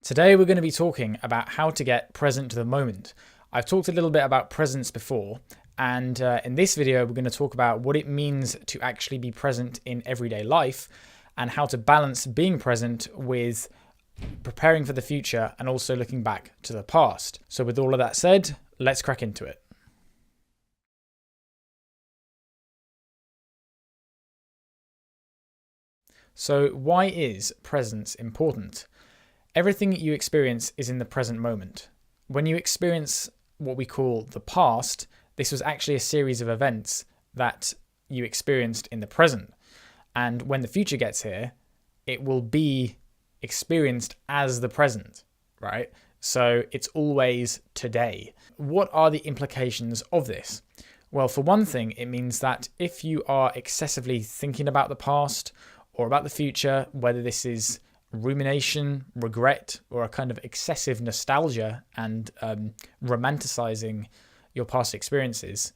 Today we're going to be talking about how to get present to the moment. I've talked a little bit about presence before, and in this video we're going to talk about what it means to actually be present in everyday life and how to balance being present with preparing for the future and also looking back to the past. So with all of that said, let's crack into it. So why is presence important? Everything you experience is in the present moment. When you experience what we call the past, this was actually a series of events that you experienced in the present. And when the future gets here, it will be experienced as the present, right? So it's always today. What are the implications of this? Well, for one thing, it means that if you are excessively thinking about the past or about the future, whether this is rumination, regret, or a kind of excessive nostalgia and romanticizing your past experiences,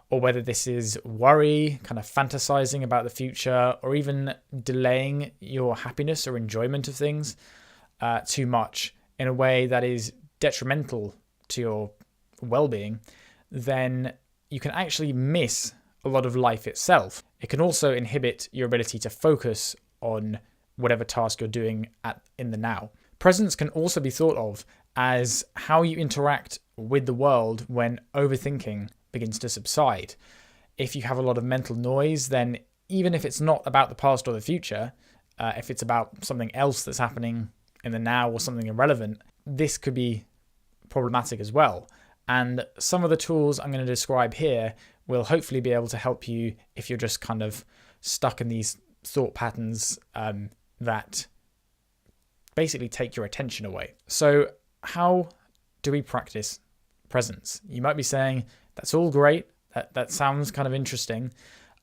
or whether this is worry, kind of fantasizing about the future, or even delaying your happiness or enjoyment of things too much in a way that is detrimental to your well-being, then you can actually miss a lot of life itself. It can also inhibit your ability to focus on whatever task you're doing in the now. Presence can also be thought of as how you interact with the world when overthinking begins to subside. If you have a lot of mental noise, then even if it's not about the past or the future, if it's about something else that's happening in the now or something irrelevant, this could be problematic as well. And some of the tools I'm going to describe here will hopefully be able to help you if you're just kind of stuck in these thought patterns that basically take your attention away. So how do we practice presence? You might be saying, that's all great. That sounds kind of interesting.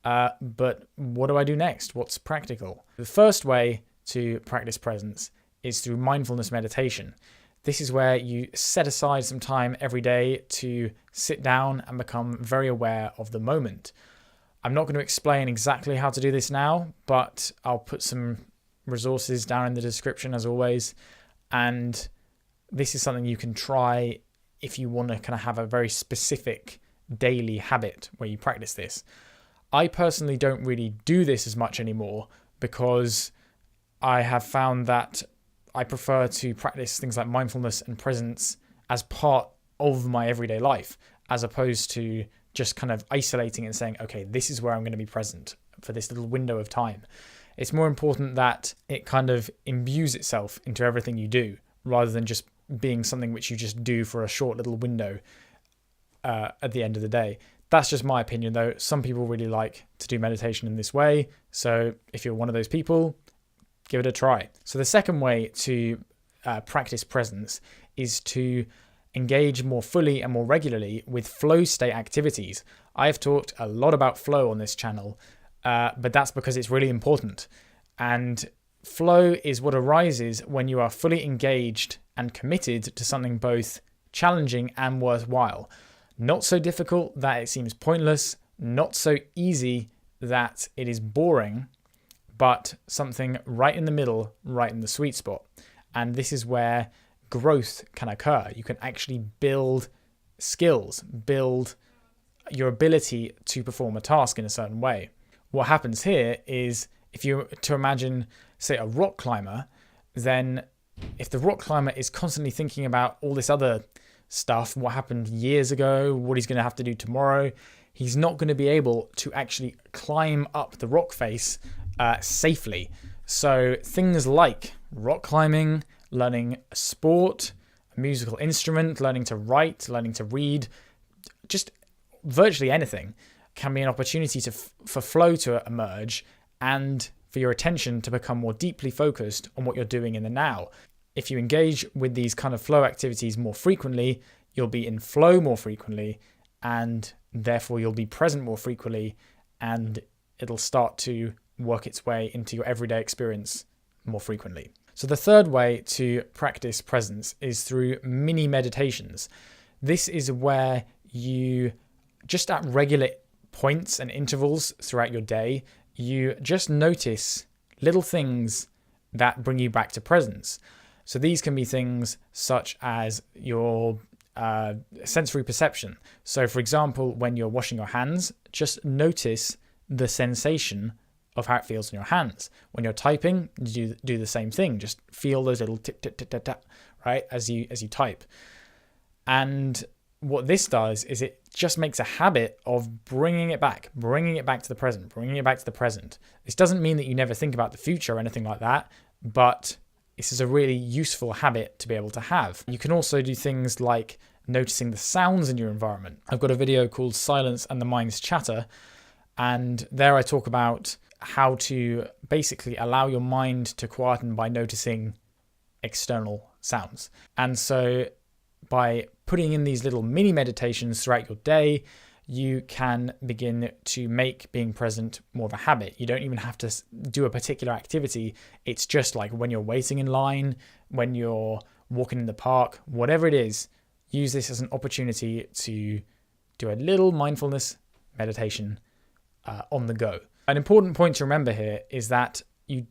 But what do I do next? What's practical? The first way to practice presence is through mindfulness meditation. This is where you set aside some time every day to sit down and become very aware of the moment. I'm not going to explain exactly how to do this now, but I'll put some resources down in the description as always. And this is something you can try if you want to kind of have a very specific daily habit where you practice this. I personally don't really do this as much anymore because I have found that I prefer to practice things like mindfulness and presence as part of my everyday life, as opposed to just kind of isolating and saying, okay, this is where I'm going to be present for this little window of time. It's more important that it kind of imbues itself into everything you do, rather than just being something which you just do for a short little window at the end of the day. That's just my opinion, though. Some people really like to do meditation in this way. So if you're one of those people, give it a try. So the second way to practice presence is to engage more fully and more regularly with flow state activities. I've talked a lot about flow on this channel, but that's because it's really important. And flow is what arises when you are fully engaged and committed to something both challenging and worthwhile. Not so difficult that it seems pointless, not so easy that it is boring, but something right in the middle, right in the sweet spot. And this is where growth can occur. You can actually build skills, build your ability to perform a task in a certain way. What happens here is if you were to imagine, say, a rock climber, then if the rock climber is constantly thinking about all this other stuff, what happened years ago, what he's going to have to do tomorrow, he's not going to be able to actually climb up the rock face safely. So things like rock climbing, learning a sport, a musical instrument, learning to write, learning to read, just virtually anything can be an opportunity for flow to emerge and for your attention to become more deeply focused on what you're doing in the now. If you engage with these kind of flow activities more frequently, you'll be in flow more frequently, and therefore you'll be present more frequently, and it'll start to work its way into your everyday experience more frequently. So the third way to practice presence is through mini meditations. This is where you, just at regular points and intervals throughout your day, you just notice little things that bring you back to presence. So these can be things such as your sensory perception. So for example, when you're washing your hands, just notice the sensation of how it feels in your hands. When you're typing, do the same thing. Just feel those little tip, tip, tip, tip, tap, right, as you type. And what this does is it just makes a habit of bringing it back to the present. This doesn't mean that you never think about the future or anything like that, but this is a really useful habit to be able to have. You can also do things like noticing the sounds in your environment. I've got a video called Silence and the Mind's Chatter, and there I talk about how to basically allow your mind to quieten by noticing external sounds. And so by putting in these little mini meditations throughout your day, you can begin to make being present more of a habit. You don't even have to do a particular activity. It's just like when you're waiting in line, when you're walking in the park, whatever it is, use this as an opportunity to do a little mindfulness meditation on the go. An important point to remember here is that you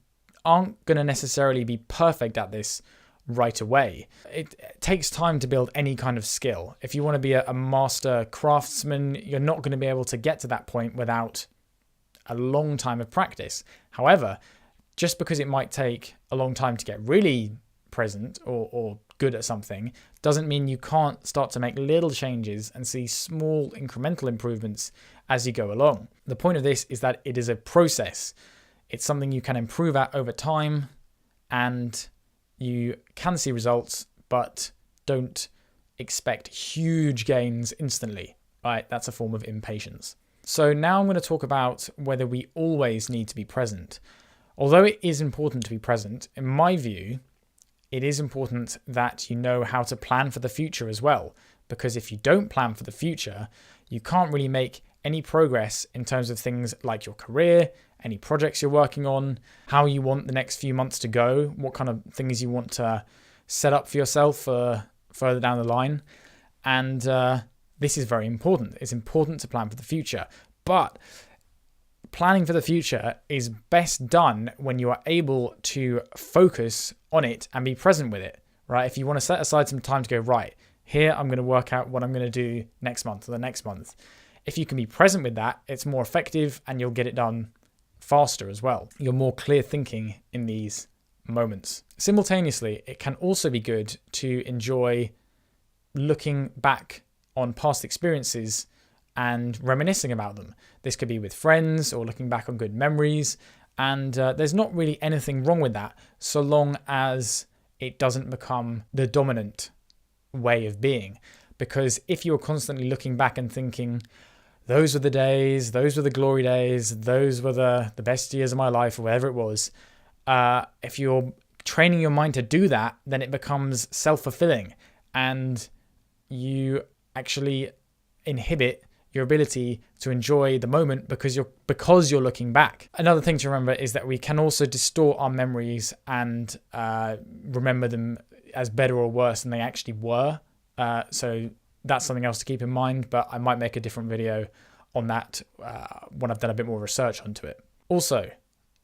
aren't going to necessarily be perfect at this right away. It takes time to build any kind of skill. If you want to be a master craftsman, you're not going to be able to get to that point without a long time of practice. However, just because it might take a long time to get really present or good at something doesn't mean you can't start to make little changes and see small incremental improvements as you go along. The point of this is that it is a process. It's something you can improve at over time, and you can see results, but don't expect huge gains instantly, right? That's a form of impatience. So now I'm going to talk about whether we always need to be present. Although it is important to be present, in my view, it is important that you know how to plan for the future as well. Because if you don't plan for the future, you can't really make any progress in terms of things like your career, any projects you're working on, how you want the next few months to go, what kind of things you want to set up for yourself for further down the line. And this is very important. It's important to plan for the future. But planning for the future is best done when you are able to focus on it and be present with it, right? If you want to set aside some time to go, right, here I'm going to work out what I'm going to do next month or the next month. If you can be present with that, it's more effective and you'll get it done faster as well. You're more clear thinking in these moments. Simultaneously, it can also be good to enjoy looking back on past experiences and reminiscing about them. This could be with friends or looking back on good memories. And there's not really anything wrong with that, so long as it doesn't become the dominant way of being. Because if you're constantly looking back and thinking, those were the days, those were the glory days, those were the best years of my life, or whatever it was, if you're training your mind to do that, then it becomes self-fulfilling and you actually inhibit your ability to enjoy the moment because you're looking back. Another thing to remember is that we can also distort our memories and remember them as better or worse than they actually were. So that's something else to keep in mind, but I might make a different video on that when I've done a bit more research onto it. Also,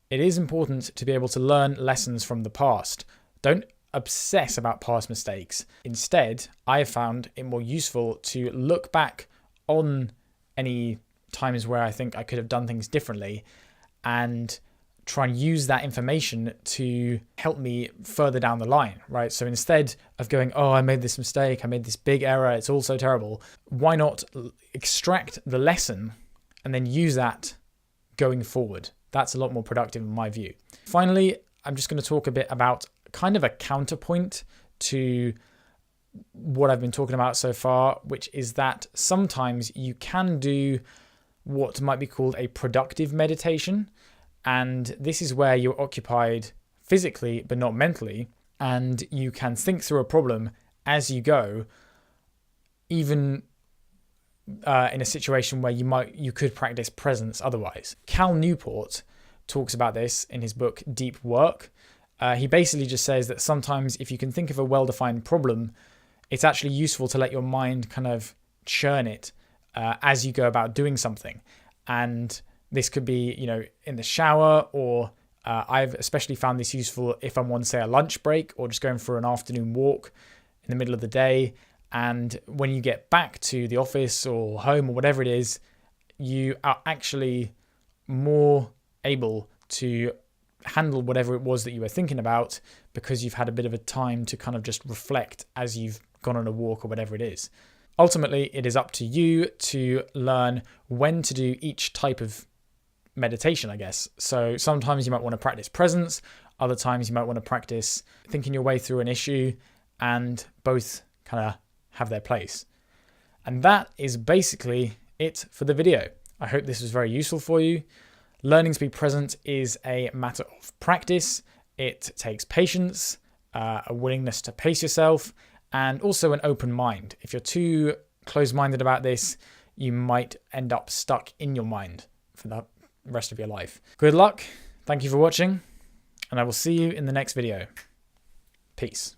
it is important to be able to learn lessons from the past. Don't obsess about past mistakes. Instead, I have found it more useful to look back on any times where I think I could have done things differently and try and use that information to help me further down the line, right? So instead of going, oh, I made this mistake, I made this big error, it's all so terrible, why not extract the lesson and then use that going forward? That's a lot more productive in my view. Finally, I'm just going to talk a bit about kind of a counterpoint to what I've been talking about so far, which is that sometimes you can do what might be called a productive meditation. And this is where you're occupied physically, but not mentally. And you can think through a problem as you go, even in a situation where you could practice presence otherwise. Cal Newport talks about this in his book, Deep Work. He basically just says that sometimes if you can think of a well-defined problem, it's actually useful to let your mind kind of churn it as you go about doing something. And this could be, in the shower or I've especially found this useful if I'm on, say, a lunch break or just going for an afternoon walk in the middle of the day. And when you get back to the office or home or whatever it is, you are actually more able to handle whatever it was that you were thinking about, because you've had a bit of a time to kind of just reflect as you've gone on a walk or whatever it is. Ultimately, it is up to you to learn when to do each type of meditation, I guess. So sometimes you might want to practice presence, other times you might want to practice thinking your way through an issue, and both kind of have their place. And that is basically it for the video. I hope this was very useful for you. Learning to be present is a matter of practice. It takes patience, a willingness to pace yourself, and also an open mind. If you're too closed-minded about this, you might end up stuck in your mind for the rest of your life. Good luck. Thank you for watching, and I will see you in the next video. Peace.